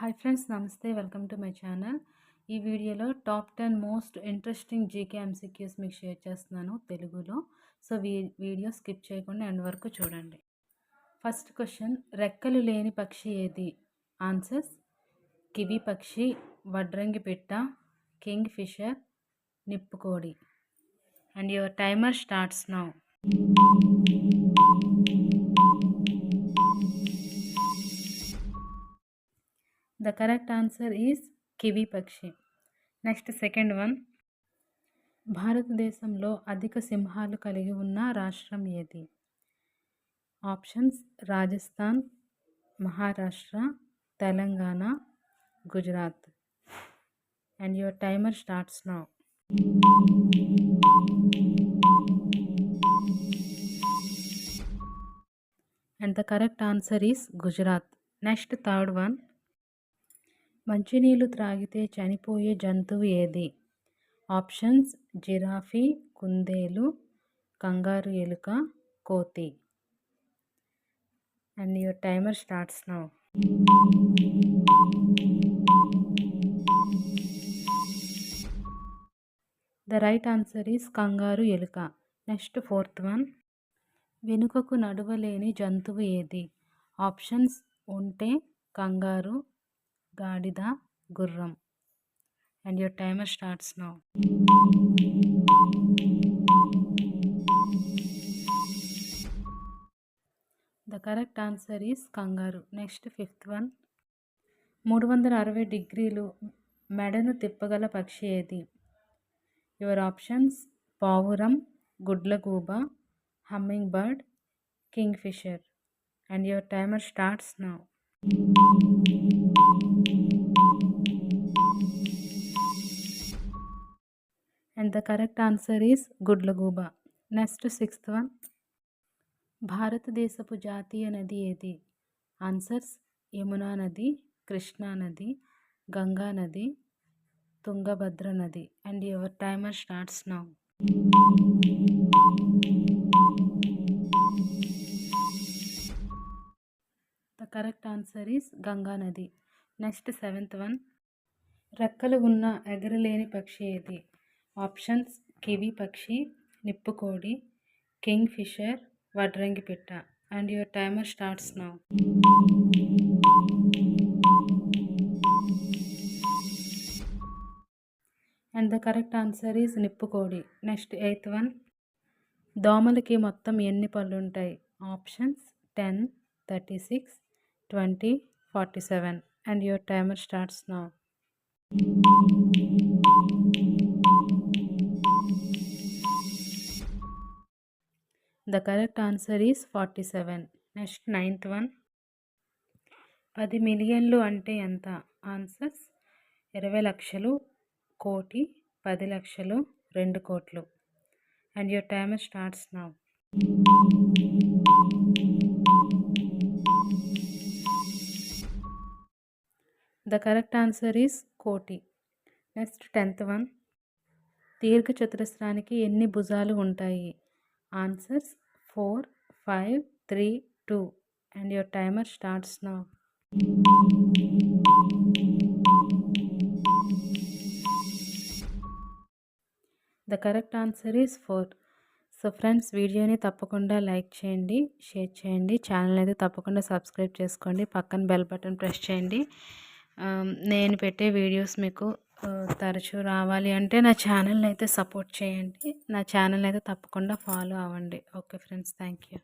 Hi friends, నమస్తే. Welcome to my channel. ఈ వీడియోలో top 10 most interesting GK MCQs మీకు షేర్ చేస్తున్నాను తెలుగులో. సో వీడియో స్కిప్ చేయకుండా ఎండ్ వరకు చూడండి. ఫస్ట్ క్వశ్చన్, రెక్కలు లేని పక్షి ఏది? ఆన్సర్స్: కివి పక్షి, వడ్రంగి పిట్ట, కింగ్ ఫిషర్, నిప్పుకోడి. And your timer starts now. The correct answer is kiwi పక్షి. నెక్స్ట్ సెకండ్ వన్, భారతదేశంలో అధిక సింహాలు కలిగి ఉన్న రాష్ట్రం ఏది? Options: Rajasthan, Maharashtra, Telangana, Gujarat. And your timer starts now. And the correct answer is Gujarat. Next third one, మంచినీళ్ళు త్రాగితే చనిపోయే జంతువు ఏది? ఆప్షన్స్: జిరాఫీ, కుందేలు, కంగారు ఎలుక, కోతి. And your timer starts now. The right answer is కంగారు ఎలుక. నెక్స్ట్ ఫోర్త్ వన్, వెనుకకు నడవలేని జంతువు ఏది? ఆప్షన్స్: ఒంటె, కంగారు, గాడిద, గుర్రం. And your timer starts now. The correct answer is kangaroo. Next fifth one, 360 డిగ్రీలు మెడను తిప్పగల పక్షి ఏది? యువర్ ఆప్షన్స్: పావురం, గుడ్లగూబ, hummingbird, kingfisher. And your timer starts now. And the correct answer is గుడ్లగూబ. నెక్స్ట్ సిక్స్త్ వన్, భారతదేశపు జాతీయ నది ఏది? ఆన్సర్స్: యమునా నది, కృష్ణా నది, గంగా నది, తుంగభద్ర నది. And your timer starts now. The correct answer is Ganga నది. నెక్స్ట్ సెవెంత్ వన్, రెక్కలు ఉన్న ఎగరలేని పక్షి ఏది? ఆప్షన్స్: కివి పక్షి, నిప్పుకోడి, కింగ్ ఫిషర్, వడ్రంగి పిట్ట. And your timer starts now. And the correct answer is నిప్పుకోడి. నెక్స్ట్ ఎయిత్ వన్, దోమలకి మొత్తం ఎన్ని పళ్ళు ఉంటాయి? Options: 10, 36, 20, 47. And your timer starts now. The correct answer is 47. Next ninth one, 10 మిలియన్లు అంటే ఎంత? ఆన్సర్స్: 20 లక్షలు, కోటి, 10 లక్షలు, 2 కోట్లు. And your timer starts now. The correct answer is కోటి. నెక్స్ట్ 10th వన్, దీర్ఘచతురస్రానికి ఎన్ని భుజాలు ఉంటాయి? Answers: 4, 5, 3, 2. And your timer starts now. The correct answer is 4. So friends, వీడియోని తప్పకుండా లైక్ చేయండి, షేర్ చేయండి, ఛానల్ అయితే తప్పకుండా సబ్స్క్రైబ్ చేసుకోండి, పక్కన బెల్ బటన్ ప్రెస్ చేయండి. నేను పెట్టే వీడియోస్ మీకు తరచూ రావాలి అంటే నా ఛానల్ని అయితే సపోర్ట్ చేయండి, నా ఛానల్ అయితే తప్పకుండా ఫాలో అవ్వండి. Okay friends, thank you.